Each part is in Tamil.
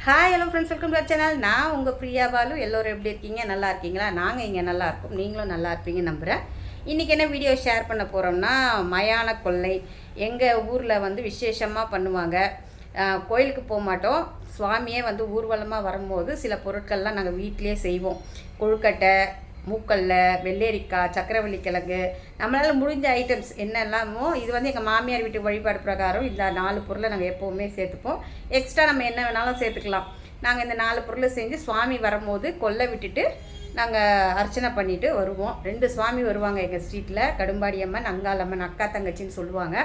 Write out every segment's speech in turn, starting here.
Hi hello friends, welcome to channel. நான் உங்கள் பிரியா பாலு. எல்லோரும் எப்படி இருக்கீங்க? நல்லா இருக்கீங்களா? நாங்கள் இங்கே நல்லா இருக்கோம், நீங்களும் நல்லா இருப்பீங்கன்னு நம்புகிறேன். இன்றைக்கி என்ன வீடியோ ஷேர் பண்ண போகிறோம்னா, மயான கொள்ளை எங்கள் ஊரில் வந்து விசேஷமாக பண்ணுவாங்க. கோயிலுக்கு போக மாட்டோம். சுவாமியே வந்து ஊர்வலமாக வரும்போது சில பொருட்கள்லாம் நாங்கள் வீட்டிலே செய்வோம். கொழுக்கட்டை, மூக்கல்ல, வெள்ளரிக்காய், சக்கரவள்ளி கிழங்கு, நம்மளால் முடிஞ்ச ஐட்டம்ஸ் என்னெல்லாமோ. இது வந்து எங்கள் மாமியார் வீட்டு வழிபாடு பிரகாரம் இந்த 4 பொருளை நாங்கள் எப்போவுமே சேர்த்துப்போம். எக்ஸ்ட்ரா நம்ம என்ன வேணாலும் சேர்த்துக்கலாம். நாங்கள் இந்த 4 பொருளை செஞ்சு சுவாமி வரும்போது கொல்லை விட்டுட்டு நாங்கள் அர்ச்சனை பண்ணிவிட்டு வருவோம். 2 சுவாமி வருவாங்க எங்கள் ஸ்ட்ரீட்டில். கடும்பாடி அம்மன், அங்காளம்மன், அக்கா தங்கச்சின்னு சொல்லுவாங்க.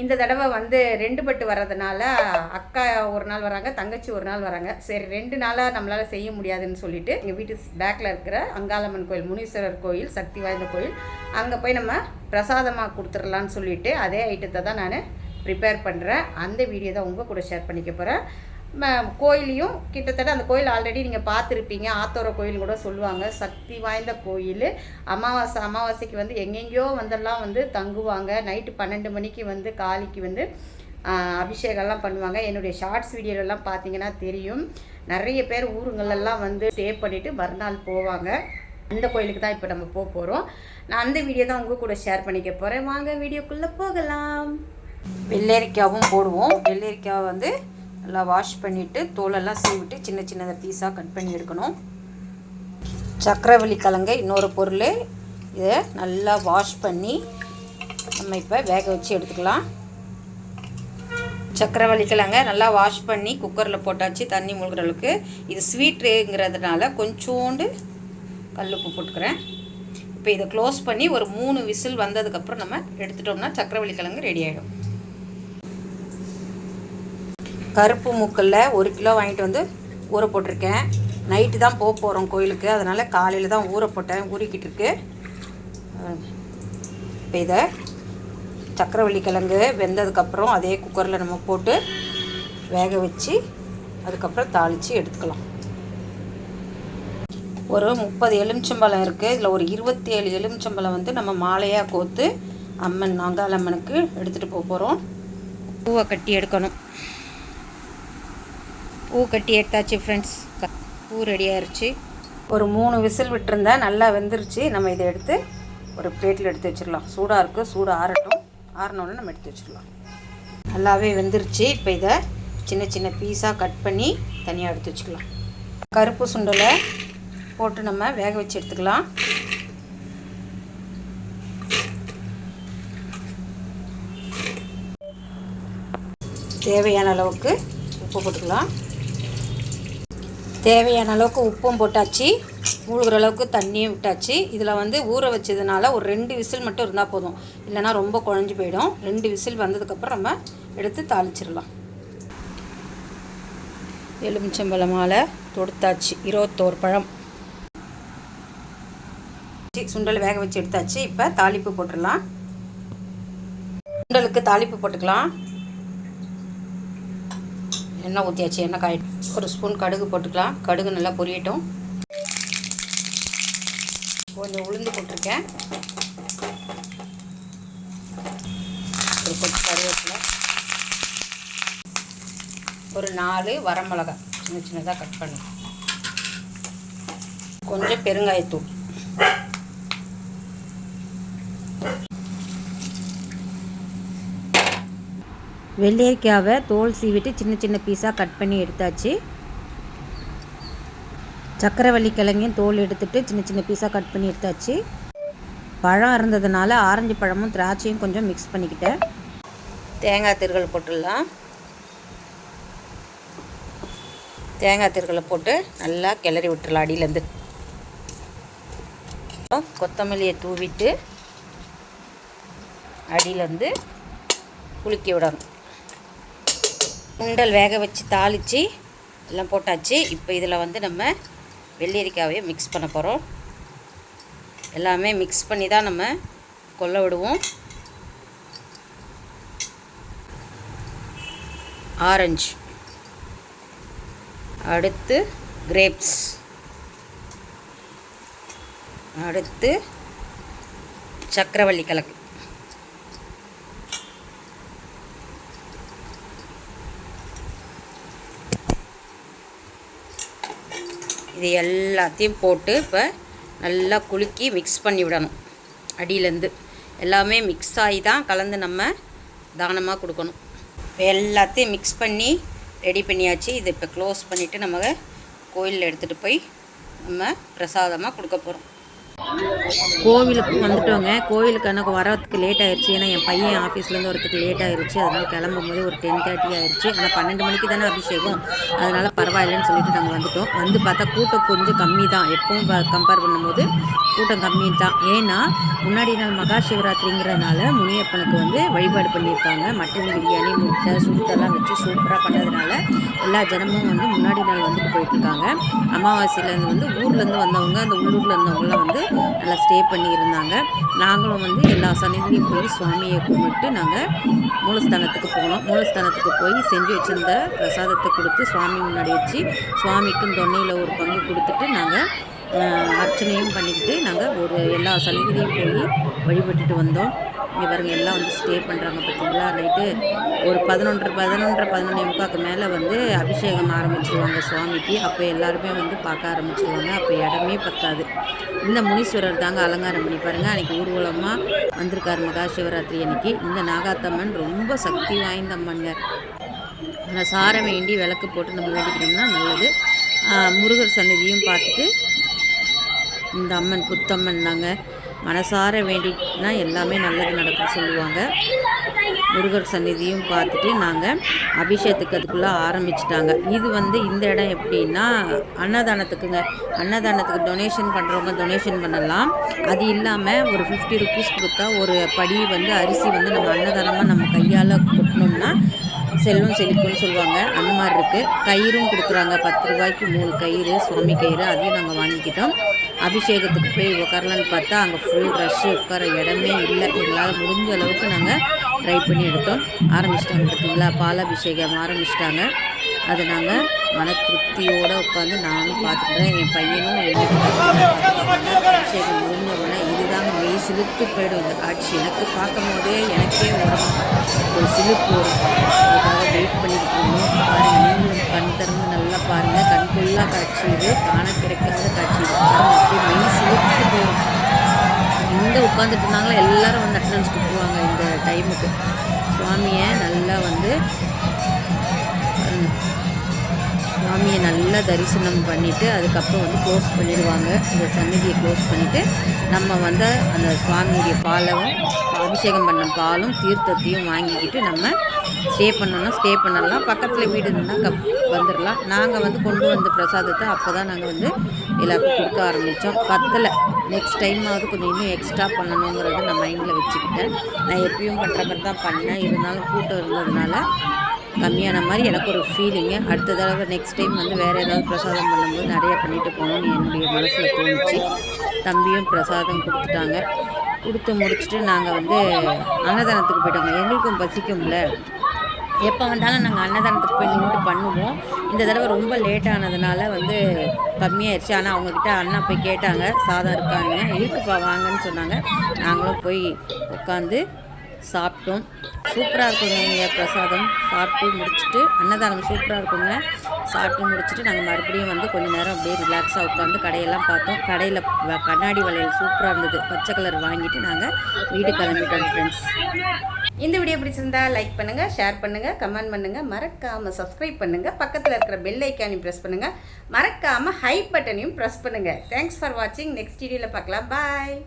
இந்த தடவை வந்து 2 பட்டு வர்றதுனால அக்கா ஒரு நாள் வராங்க, தங்கச்சி ஒரு நாள் வராங்க. சரி, 2 நாளாக நம்மளால் செய்ய முடியாதுன்னு சொல்லிட்டு எங்கள் வீட்டு பேக்கில் இருக்கிற அங்காளம்மன் கோயில், முனீஸ்வரர் கோயில், சக்தி வாய்ந்த கோயில், அங்கே போய் நம்ம பிரசாதமாக கொடுத்துடலான்னு சொல்லிவிட்டு அதே ஐட்டத்தை தான் நான் ப்ரிப்பேர் பண்ணுறேன். அந்த வீடியோ தான் உங்கள் கூட ஷேர் பண்ணிக்க போகிறேன். கோயிலையும் கிட்டத்தட்ட அந்த கோயில் ஆல்ரெடி நீங்கள் பார்த்துருப்பீங்க. ஆத்தோர கோயில் கூட சொல்லுவாங்க. சக்தி வாய்ந்த கோயில். அமாவாசைக்கு வந்து எங்கெங்கேயோ வந்தெல்லாம் வந்து தங்குவாங்க. நைட்டு 12 மணிக்கு வந்து காளிக்கு வந்து அபிஷேகம்லாம் பண்ணுவாங்க. என்னுடைய ஷார்ட்ஸ் வீடியோலெல்லாம் பார்த்தீங்கன்னா தெரியும். நிறைய பேர் ஊருங்களெல்லாம் வந்து ஸ்டே பண்ணிவிட்டு மறுநாள் போவாங்க. அந்த கோயிலுக்கு தான் இப்போ நம்ம போக போகிறோம். நான் அந்த வீடியோ தான் உங்கள் கூட ஷேர் பண்ணிக்க போகிறேன். வாங்க வீடியோக்குள்ளே போகலாம். வெள்ளரிக்காவும் போடுவோம். வெள்ளரிக்காவை வந்து நல்லா வாஷ் பண்ணிவிட்டு தோலெல்லாம் சீவிட்டு சின்ன சின்னதை பீஸாக கட் பண்ணி எடுக்கணும். சக்கரவள்ளி கிழங்கு இன்னொரு பொருள். இதை நல்லா வாஷ் பண்ணி நம்ம இப்போ வேக வச்சு எடுத்துக்கலாம். சக்கரவள்ளி கிழங்க நல்லா வாஷ் பண்ணி குக்கரில் போட்டாச்சு, தண்ணி மூழ்கிற அளவுக்கு. இது ஸ்வீட்டுங்கிறதுனால கொஞ்சோண்டு கல்லுப்பு போட்டுக்கிறேன். இப்போ இதை க்ளோஸ் பண்ணி ஒரு 3 விசில் வந்ததுக்கப்புறம் நம்ம எடுத்துட்டோம்னா சக்கரவள்ளி கிழங்கு ரெடி ஆகிடும். கருப்பு மூக்கல்ல 1 கிலோ வாங்கிட்டு வந்து ஊற போட்டிருக்கேன். நைட்டு தான் போக போகிறோம் கோயிலுக்கு, அதனால் காலையில் தான் ஊற போட்டேன். ஊறிக்கிட்டு இருக்கு. இப்போ இதை சக்கரவள்ளி கிழங்கு வெந்ததுக்கப்புறம் அதே குக்கரில் நம்ம போட்டு வேக வச்சு அதுக்கப்புறம் தாளித்து எடுத்துக்கலாம். ஒரு 30 எலுமிச்சம்பழம் இருக்குது. இதில் ஒரு 27 எலுமிச்சம்பழம் வந்து நம்ம மாலையாக கோர்த்து அம்மன் அங்காளம்மனுக்கு எடுத்துகிட்டு போக போகிறோம். பூவை கட்டி எடுக்கணும். பூ கட்டி எடுத்தாச்சு ஃப்ரெண்ட்ஸ். பூ ரெடி ஆயிடுச்சு. ஒரு 3 விசில் விட்டுருந்தேன், நல்லா வெந்துருச்சு. நம்ம இதை எடுத்து ஒரு பிளேட்டில் எடுத்து வச்சிடலாம். சூடாக இருக்குது, சூடு ஆறட்டும். ஆறினோடனே நம்ம எடுத்து வச்சிடலாம். நல்லாவே வெந்துருச்சு. இப்போ இதை சின்ன சின்ன பீஸாக கட் பண்ணி தனியாக எடுத்து வச்சுக்கலாம். கருப்பு சுண்டலை போட்டு நம்ம வேக வச்சு எடுத்துக்கலாம். தேவையான அளவுக்கு உப்பு போட்டுக்கலாம். தேவையான அளவுக்கு உப்பும் போட்டாச்சு, மூழ்கிற அளவுக்கு தண்ணியும் விட்டாச்சு. இதில் வந்து ஊற வச்சதுனால ஒரு 2 விசில் மட்டும் இருந்தால் போதும், இல்லைனா ரொம்ப குழஞ்சி போயிடும். 2 விசில் வந்ததுக்கப்புறம் நம்ம எடுத்து தாளிச்சிடலாம். எலுமிச்சம்பழம் மாலை தொடுத்தாச்சு, 21 பழம். சுண்டல் வேக வச்சு எடுத்தாச்சு. இப்போ தாளிப்பு போட்டுடலாம். சுண்டலுக்கு தாளிப்பு போட்டுக்கலாம். எண்ணெய் ஊற்றியாச்சு, எண்ணெய் காயிடும். 1 ஸ்பூன் கடுகு போட்டுக்கலாம். கடுகு நல்லா பொரியட்டும். கொஞ்சம் உளுந்து போட்டிருக்கேன். ஒரு கொத்து கருவேப்பிலை, ஒரு 4 வரமிளகாய் சின்ன சின்னதாக கட் பண்ணி, கொஞ்சம் பெருங்காயத்தூள், வெள்ளரிக்காவை தோல் சீவிட்டு சின்ன சின்ன பீஸாக கட் பண்ணி எடுத்தாச்சு. சக்கரவள்ளி கிழங்கையும் தோல் எடுத்துகிட்டு சின்ன சின்ன பீஸாக கட் பண்ணி எடுத்தாச்சு. பழம் இருந்ததுனால ஆரஞ்சு பழமும் திராட்சையும் கொஞ்சம் மிக்ஸ் பண்ணிக்கிட்டேன். தேங்காய் திருகல் போட்டுடலாம். தேங்காய் திருகலை போட்டு நல்லா கிளறி விட்டுடலாம். அடியிலேருந்து கொத்தமல்லியை தூவிட்டு அடியிலேருந்து குலுக்கி விடணும். சுண்டல் வேக வச்சு தாளித்து எல்லாம் போட்டாச்சு. இப்போ இதில் வந்து நம்ம வெள்ளரிக்காவையே மிக்ஸ் பண்ண போகிறோம். எல்லாமே மிக்ஸ் பண்ணி தான் நம்ம கொல்ல விடுவோம். ஆரஞ்சு, அடுத்து கிரேப்ஸ், அடுத்து சக்கரவள்ளி கிழங்கு, இது எல்லாத்தையும் போட்டு இப்போ நல்லா குலுக்கி மிக்ஸ் பண்ணி விடணும். அடியிலேருந்து எல்லாமே மிக்ஸ் ஆகி தான் கலந்து நம்ம தானமாக கொடுக்கணும். இப்போ எல்லாத்தையும் மிக்ஸ் பண்ணி ரெடி பண்ணியாச்சு. இதை இப்போ க்ளோஸ் பண்ணிவிட்டு நம்ம கோயிலில் எடுத்துகிட்டு போய் நம்ம பிரசாதமாக கொடுக்க போகிறோம். கோவிலுக்கு வந்துட்டோங்க. கோவிலுக்கு எனக்கு வரத்துக்கு லேட் ஆயிடுச்சு. ஏன்னா என் பையன் ஆஃபீஸ்லேருந்து வரத்துக்கு லேட் ஆயிடுச்சு. அதனால் கிளம்பும் போது ஒரு 10:30 ஆயிடுச்சு. ஆனால் 12 மணிக்கு தானே அபிஷேகம், அதனால் பரவாயில்லைன்னு சொல்லிட்டு நாங்கள் வந்துட்டோம். வந்து பார்த்தா கூட்டம் கொஞ்சம் கம்மி தான். எப்பவும் கம்பேர் பண்ணும்போது கூட்டம் கம்மி தான். ஏன்னா முன்னாடி நாள் மகா சிவராத்திரிங்கிறதுனால முனியப்பனுக்கு வந்து வழிபாடு பண்ணியிருக்காங்க. மட்டன் பிரியாணி, முட்டை, சுட்டெல்லாம் வச்சு சூப்பராக பண்ணதுனால எல்லா ஜனமும் வந்து முன்னாடி நாள் வந்துட்டு போயிட்டுருக்காங்க. அமாவாசையிலேருந்து வந்து ஊர்லேருந்து வந்தவங்க, அந்த உள்ளூரில் இருந்தவங்களாம் வந்து நல்லா ஸ்டே பண்ணியிருந்தாங்க. நாங்களும் வந்து எல்லா சன்னதிலையும் போய் சுவாமியை கும்பிட்டு நாங்கள் மூலஸ்தானத்துக்கு போனோம். மூலஸ்தானத்துக்கு போய் செஞ்சு வச்சுருந்த பிரசாதத்தை கொடுத்து சுவாமி முன்னாடி வச்சு சுவாமிக்கும் தொன்னையில் ஒரு பங்கு கொடுத்துட்டு நாங்கள் அர்ச்சனையும் பண்ணிக்கிட்டு நாங்கள் ஒரு எல்லா சன்னதிலையும் போய் வழிபட்டுட்டு வந்தோம். இங்கே பாருங்க எல்லாம் வந்து ஸ்டே பண்ணுறாங்க பார்த்தீங்களா. நைட்டு ஒரு 11:30 மேலே வந்து அபிஷேகம் ஆரம்பிச்சிருவாங்க சுவாமிக்கு. அப்போ எல்லாருமே வந்து பார்க்க ஆரம்பிச்சிருவாங்க. அப்போ இடமே பத்தாது. இந்த முனீஸ்வரர் தாங்க அலங்காரம் பண்ணி பாருங்கள். அன்றைக்கி ஊர்வலமாக வந்திருக்காரு மகா சிவராத்திரி அன்றைக்கி. இந்த நாகாத்தம்மன் ரொம்ப சக்தி வாய்ந்த அம்மன்ங்க. ஆனால் சார வேண்டி விளக்கு போட்டு நம்ம வேண்டிக்கிட்டோம்னா நல்லது. முருகர் சன்னதியும் பார்த்துட்டு, இந்த அம்மன் புத்தம்மன் தாங்க, மனசார வேண்டினா எல்லாமே நல்லது நடக்கும் சொல்லுவாங்க. முருகர் சந்நிதியும் பார்த்துட்டு நாங்கள் அபிஷேகத்துக்கு அதுக்குள்ளே ஆரம்பிச்சிட்டாங்க. இது வந்து இந்த இடம் எப்படின்னா அன்னதானத்துக்குங்க. அன்னதானத்துக்கு டொனேஷன் பண்ணுறவங்க டொனேஷன் பண்ணலாம். அது இல்லாமல் ஒரு 50 rupees கொடுத்தா ஒரு படி வந்து அரிசி வந்து நம்ம அன்னதானமாக நம்ம கையால் கொட்டினோம்னா செல்வம் செழிக்கும்னு சொல்லுவாங்க. அந்த மாதிரி இருக்குது. கயிறும் கொடுக்குறாங்க. 10 ரூபாய்க்கு 3 கயிறு, சுவாமி கயிறு. அதையும் நாங்கள் வாங்கிக்கிட்டோம். அபிஷேகத்துக்கு போய் உட்காரலான்னு பார்த்தா அங்கே ஃபுல் ரஷ்ஷு, உட்கார இடமே இல்லை. எங்களால் முடிஞ்ச அளவுக்கு நாங்கள் ட்ரை பண்ணி எடுத்தோம். ஆரம்பிச்சிட்டாங்க பார்த்தீங்களா, பாலாபிஷேகம் ஆரம்பிச்சிட்டாங்க. அதை நாங்கள் மன திருப்தியோடு உட்காந்து நானும் பார்த்துக்கிறேன். என் பையனும் அபிஷேகம் முடிஞ்ச உடனே இதுதாங்க மெய் சிலுத்து போய்டும் இந்த காட்சி. எனக்கு பார்க்கும் போதே எனக்கே ஒரு சிலுப்பு வரும். அதுக்காக வெயிட் பண்ணிக்கிட்டு இருந்தோம். பாருங்கள், நீங்களும் கண் திறந்து நல்லா பாருங்கள். கண் ஃபுல்லாக காட்சி இது, காண கிடைக்காத காட்சி இது. அப்படியே மெய் சிலுத்து போயிடும். எங்கே உட்காந்துட்டு இருந்தாங்களோ எல்லோரும் வந்து அட்டண்டன்ஸ் கொடுத்துருவாங்க இந்த டைமுக்கு. சுவாமியை நல்லா வந்து சுவாமியை நல்லா தரிசனம் பண்ணிவிட்டு அதுக்கப்புறம் வந்து க்ளோஸ் பண்ணிடுவாங்க. இந்த சன்னதியை க்ளோஸ் பண்ணிவிட்டு நம்ம வந்து அந்த சுவாமியுடைய பாலும் அபிஷேகம் பண்ண பாலும் தீர்த்தத்தையும் வாங்கிக்கிட்டு நம்ம ஸ்டே பண்ணோன்னா ஸ்டே பண்ணலாம். பக்கத்தில் வீடு இருந்தால் வந்துடலாம். நாங்கள் வந்து கொண்டு வந்த பிரசாதத்தை அப்போ தான் நாங்கள் வந்து எல்லாருக்கும் கொடுக்க ஆரம்பித்தோம். பத்தலை. நெக்ஸ்ட் டைமாவது கொஞ்சம் இன்னும் எக்ஸ்ட்ரா பண்ணணுங்கிறத நான் மைண்டில் வச்சுக்கிட்டேன். நான் எப்பயும் பண்ணுற மாதிரி தான் பண்ணேன். இருந்தாலும் கூட்டம் இருந்ததுனால கம்மியான மாதிரி எனக்கு ஒரு ஃபீலிங்கு. அடுத்த தடவை நெக்ஸ்ட் டைம் வந்து வேறு ஏதாவது பிரசாதம் பண்ணும்போது நிறையா பண்ணிட்டு போகணும்னு என்னுடைய மனசில் தோணுச்சு. தம்பியும் பிரசாதம் கொடுத்துட்டாங்க. கொடுத்து முடிச்சுட்டு நாங்கள் வந்து அன்னதானத்துக்கு போயிட்டோங்க. எங்களுக்கும் பசிக்கும்ல, எப்போ வந்தாலும் நாங்கள் அன்னதானத்துக்கு போய் நின்று பண்ணுவோம். இந்த தடவை ரொம்ப லேட்டானதுனால வந்து கம்மியாயிடுச்சு. ஆனால் அவங்கக்கிட்ட அண்ணா போய் கேட்டாங்க, சாதம் இருக்காங்க, இருக்குப்பா வாங்கன்னு சொன்னாங்க. நாங்களும் போய் உட்காந்து சாப்பிட்டோம். சூப்பராக இருக்குங்க இங்கே பிரசாதம். சாப்பிட்டு முடிச்சுட்டு அன்னதானம் சூப்பராக இருக்குங்க. சாப்பிட்டு முடிச்சுட்டு நாங்கள் மறுபடியும் வந்து கொஞ்சம் நேரம் அப்படியே ரிலாக்ஸாக உட்காந்து கடையெல்லாம் பார்த்தோம். கடையில் கண்ணாடி வளையல் சூப்பராக இருந்தது. பச்சை கலர் வாங்கிட்டு நாங்கள் வீடு கிளம்பிட்டோம் ஃப்ரெண்ட்ஸ். இந்த வீடியோ பிடிச்சிருந்தா லைக் பண்ணுங்கள், ஷேர் பண்ணுங்கள், கமெண்ட் பண்ணுங்கள், மறக்காமல் சப்ஸ்கிரைப் பண்ணுங்கள். பக்கத்தில் இருக்கிற பெல் ஐக்கானையும் ப்ரெஸ் பண்ணுங்கள். மறக்காமல் ஹை பட்டனையும் ப்ரெஸ் பண்ணுங்கள். தேங்க்ஸ் ஃபார் வாட்சிங். நெக்ஸ்ட் வீடியோவில் பார்க்கலாம். பாய்.